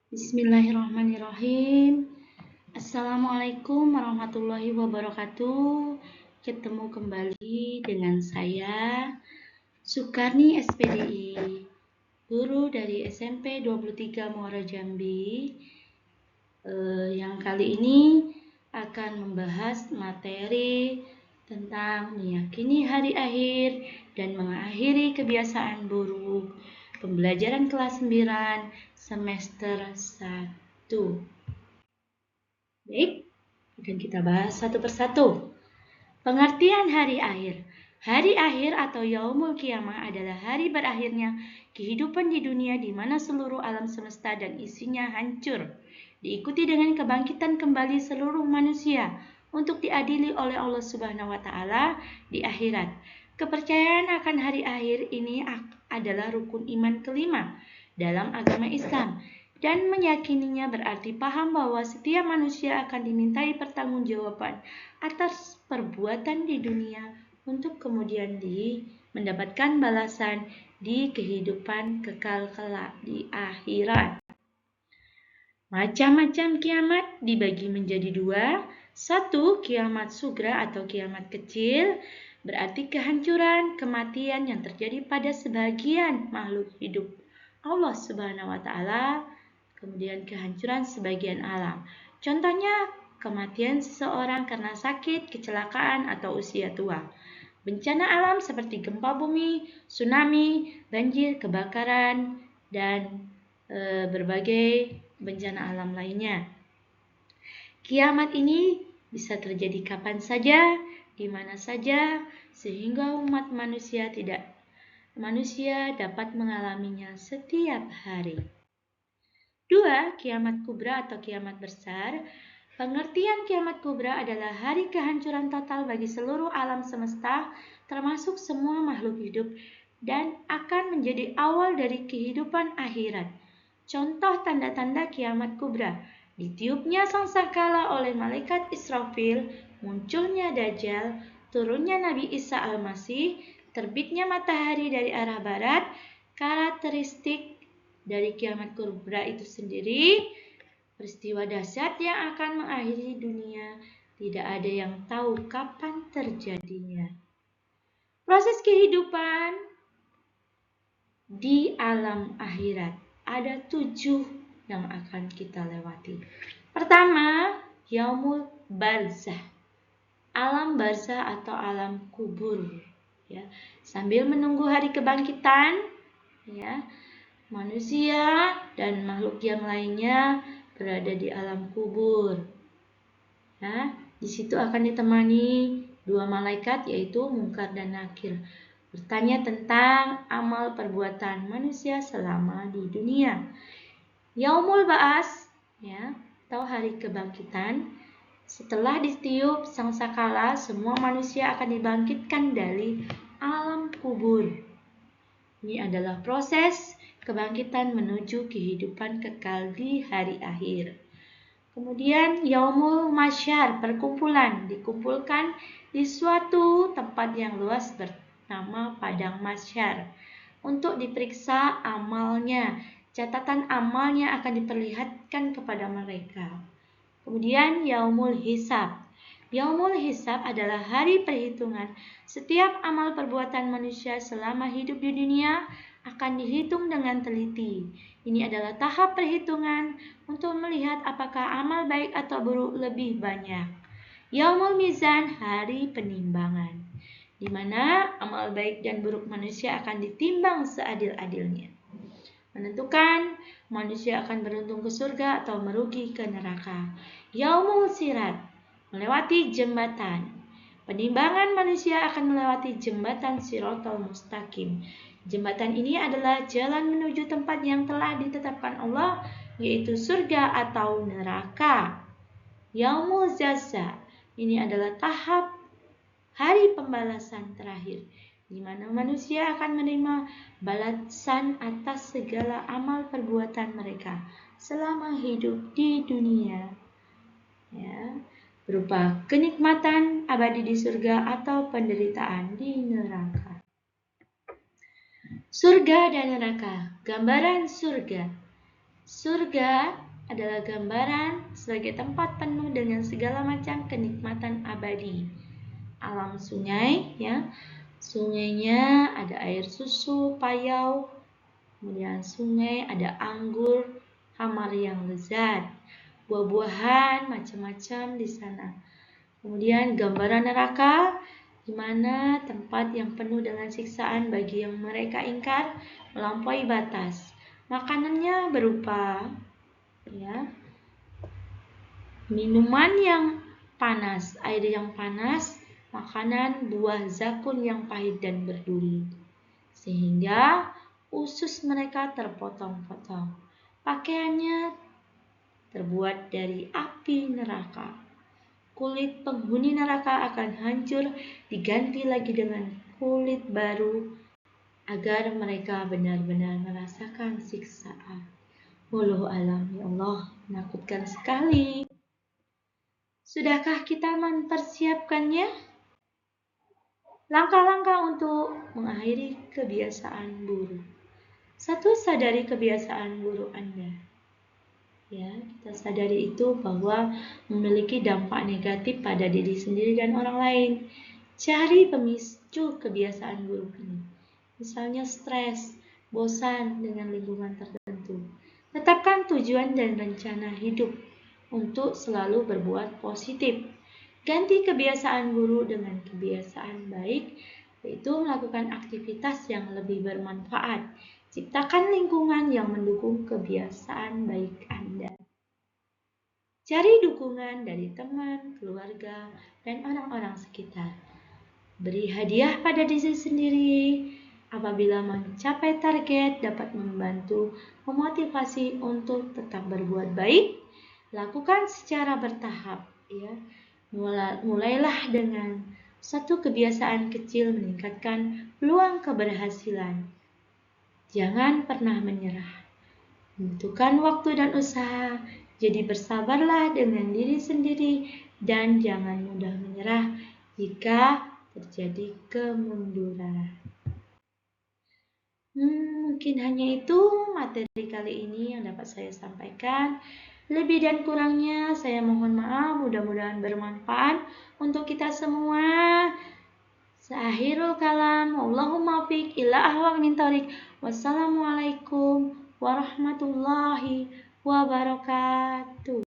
Bismillahirrahmanirrahim. Assalamualaikum warahmatullahi wabarakatuh. Ketemu kembali dengan saya, Sukarni SPDI, guru dari SMP 23 Muara Jambi, yang kali ini akan membahas materi tentang meyakini hari akhir dan mengakhiri kebiasaan buruk. Pembelajaran kelas 9 semester 1. Baik, akan kita bahas satu persatu. Pengertian hari akhir. Hari akhir atau Yaumul Qiyamah adalah hari berakhirnya kehidupan di dunia di mana seluruh alam semesta dan isinya hancur. Diikuti dengan kebangkitan kembali seluruh manusia untuk diadili oleh Allah Subhanahu wa taala di akhirat. Kepercayaan akan hari akhir ini adalah rukun iman kelima dalam agama Islam. Dan meyakininya berarti paham bahwa setiap manusia akan dimintai pertanggungjawaban atas perbuatan di dunia untuk kemudian mendapatkan balasan di kehidupan kekal kelak di akhirat. Macam-macam kiamat dibagi menjadi dua. Satu, kiamat sugra atau kiamat kecil, berarti kehancuran, kematian yang terjadi pada sebagian makhluk hidup Allah Subhanahu wa taala, kemudian kehancuran sebagian alam. Contohnya, kematian seseorang karena sakit, kecelakaan, atau usia tua. Bencana alam seperti gempa bumi, tsunami, banjir, kebakaran, dan berbagai bencana alam lainnya. Kiamat ini bisa terjadi kapan saja, di mana saja, sehingga umat manusia dapat mengalaminya setiap hari. 2. Kiamat kubra atau kiamat besar. Pengertian kiamat kubra adalah hari kehancuran total bagi seluruh alam semesta, termasuk semua makhluk hidup, dan akan menjadi awal dari kehidupan akhirat. Contoh tanda-tanda kiamat kubra: ditiupnya sangkakala oleh malaikat Israfil, munculnya Dajjal, turunnya Nabi Isa Al-Masih, terbitnya matahari dari arah barat. Karakteristik dari kiamat kubra itu sendiri, peristiwa dahsyat yang akan mengakhiri dunia, tidak ada yang tahu kapan terjadinya. Proses kehidupan di alam akhirat. Ada 7 yang akan kita lewati. Pertama, Yaumul Barzah, alam barzah atau alam kubur. Ya, sambil menunggu hari kebangkitan, ya, manusia dan makhluk yang lainnya berada di alam kubur. Ya, di situ akan ditemani 2 malaikat, yaitu Munkar dan Nakir, bertanya tentang amal perbuatan manusia selama di dunia. Yaumul Ba'as, ya, atau hari kebangkitan. Setelah ditiup sangkakala, semua manusia akan dibangkitkan dari alam kubur. Ini adalah proses kebangkitan menuju kehidupan kekal di hari akhir. Kemudian Yaumul Masyar, perkumpulan, dikumpulkan di suatu tempat yang luas bernama Padang Masyar untuk diperiksa amalnya. Catatan amalnya akan diperlihatkan kepada mereka. Kemudian Yaumul Hisab. Yaumul Hisab adalah hari perhitungan. Setiap amal perbuatan manusia selama hidup di dunia akan dihitung dengan teliti. Ini adalah tahap perhitungan untuk melihat apakah amal baik atau buruk lebih banyak. Yaumul Mizan, hari penimbangan, di mana amal baik dan buruk manusia akan ditimbang seadil-adilnya, menentukan manusia akan beruntung ke surga atau merugi ke neraka. Yaumul Sirat, melewati jembatan. Penimbangan manusia akan melewati jembatan Siratal Mustaqim. Jembatan ini adalah jalan menuju tempat yang telah ditetapkan Allah, yaitu surga atau neraka. Yaumul Jaza, ini adalah tahap hari pembalasan terakhir, di mana manusia akan menerima balasan atas segala amal perbuatan mereka selama hidup di dunia, ya, berupa kenikmatan abadi di surga atau penderitaan di neraka. Surga dan neraka. Gambaran surga. Surga adalah gambaran sebagai tempat penuh dengan segala macam kenikmatan abadi. Alam sungai, ya, sungainya ada air susu, payau, kemudian sungai ada anggur, khamar yang lezat, buah-buahan macam-macam di sana. Kemudian gambaran neraka, di mana tempat yang penuh dengan siksaan bagi yang mereka ingkar melampaui batas. Makanannya berupa, ya, minuman yang panas, air yang panas, makanan buah zakun yang pahit dan berduri, sehingga usus mereka terpotong-potong. Pakaiannya terbuat dari api neraka. Kulit penghuni neraka akan hancur, diganti lagi dengan kulit baru agar mereka benar-benar merasakan siksaan. Wallahu alam, ya Allah, menakutkan sekali. Sudahkah kita mempersiapkannya? Langkah-langkah untuk mengakhiri kebiasaan buruk. 1. Sadari kebiasaan buruk Anda. Ya, kita sadari itu bahwa memiliki dampak negatif pada diri sendiri dan orang lain. Cari pemicu kebiasaan buruk ini. Misalnya stres, bosan dengan lingkungan tertentu. Tetapkan tujuan dan rencana hidup untuk selalu berbuat positif. Ganti kebiasaan buruk dengan kebiasaan baik, yaitu melakukan aktivitas yang lebih bermanfaat. Ciptakan lingkungan yang mendukung kebiasaan baik Anda. Cari dukungan dari teman, keluarga, dan orang-orang sekitar. Beri hadiah pada diri sendiri. Apabila mencapai target dapat membantu memotivasi untuk tetap berbuat baik. Lakukan secara bertahap, ya. Mulailah dengan satu kebiasaan kecil meningkatkan peluang keberhasilan. Jangan pernah menyerah. Tentukan waktu dan usaha. Jadi bersabarlah dengan diri sendiri dan jangan mudah menyerah jika terjadi kemunduran. Mungkin hanya itu materi kali ini yang dapat saya sampaikan. Lebih dan kurangnya saya mohon maaf, mudah-mudahan bermanfaat untuk kita semua. Akhirul kalam, Allahumma fiq ila ahwaq min tariq. Wassalamualaikum warahmatullahi wabarakatuh.